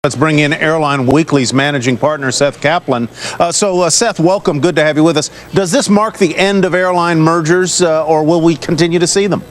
Let's bring in Airline Weekly's managing partner, Seth Kaplan. Seth, welcome. Good to have you with us. Does this mark the end of airline mergers, or will we continue to see them?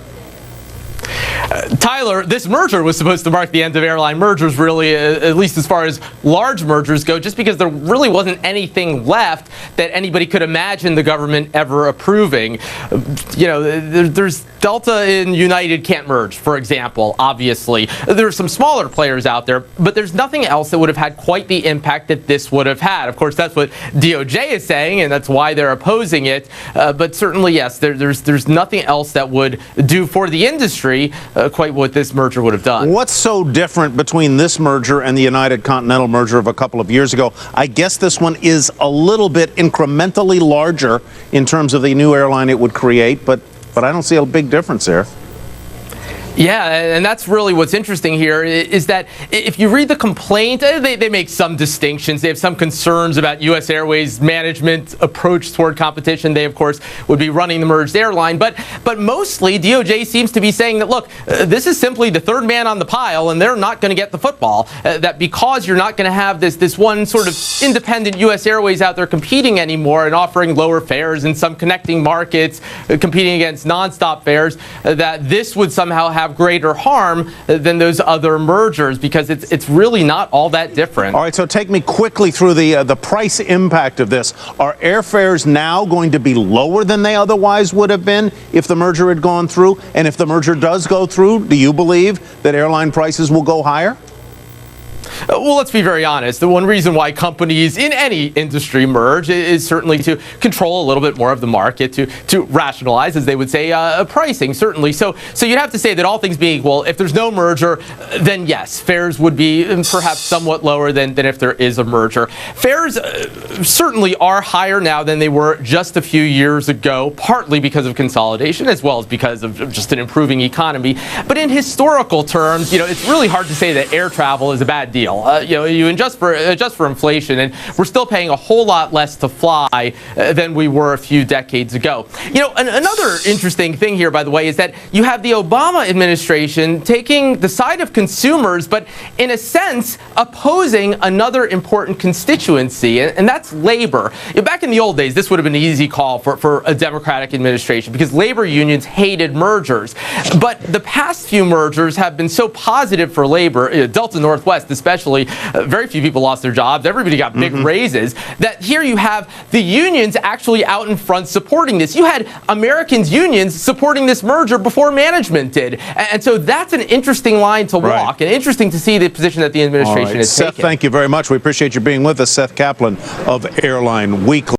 Tyler, this merger was supposed to mark the end of airline mergers, really, at least as far as large mergers go, just because there really wasn't anything left that anybody could imagine the government ever approving. There's Delta and United can't merge, for example, obviously. There are some smaller players out there, but there's nothing else that would have had quite the impact that this would have had. Of course, that's what DOJ is saying, and that's why they're opposing it. But certainly, yes, there's nothing else that would do for the industry quite what this merger would have done. What's so different between this merger and the United Continental merger of a couple of years ago? I guess this one is a little bit incrementally larger in terms of the new airline it would create, but I don't see a big difference there. Yeah, and that's really what's interesting here is that if you read the complaint, they make some distinctions. They have some concerns about U.S. Airways' management approach toward competition. They, of course, would be running the merged airline. But mostly, DOJ seems to be saying that, look, this is simply the third man on the pile, and they're not going to get the football. That because you're not going to have this one sort of independent U.S. Airways out there competing anymore and offering lower fares in some connecting markets, competing against nonstop fares, that this would somehow have greater harm than those other mergers, because it's really not all that different. All right, so take me quickly through the price impact of this. Are airfares now going to be lower than they otherwise would have been if the merger had gone through? And if the merger does go through, do you believe that airline prices will go higher? Well, let's be very honest. The one reason why companies in any industry merge is certainly to control a little bit more of the market, to rationalize, as they would say, pricing, certainly. So you'd have to say that all things being equal, if there's no merger, then yes, fares would be perhaps somewhat lower than if there is a merger. Fares certainly are higher now than they were just a few years ago, partly because of consolidation as well as because of just an improving economy. But in historical terms, it's really hard to say that air travel is a bad deal. You adjust for inflation, and we're still paying a whole lot less to fly than we were a few decades ago. Another interesting thing here, by the way, is that you have the Obama administration taking the side of consumers, but in a sense opposing another important constituency, and that's labor. Back in the old days, this would have been an easy call for a Democratic administration because labor unions hated mergers. But the past few mergers have been so positive for labor, Delta Northwest especially, very few people lost their jobs. Everybody got big raises. That here you have the unions actually out in front supporting this. You had Americans' unions supporting this merger before management did. And so that's an interesting line to walk, and interesting to see the position that the administration is taking. Seth, thank you very much. We appreciate you being with us. Seth Kaplan of Airline Weekly.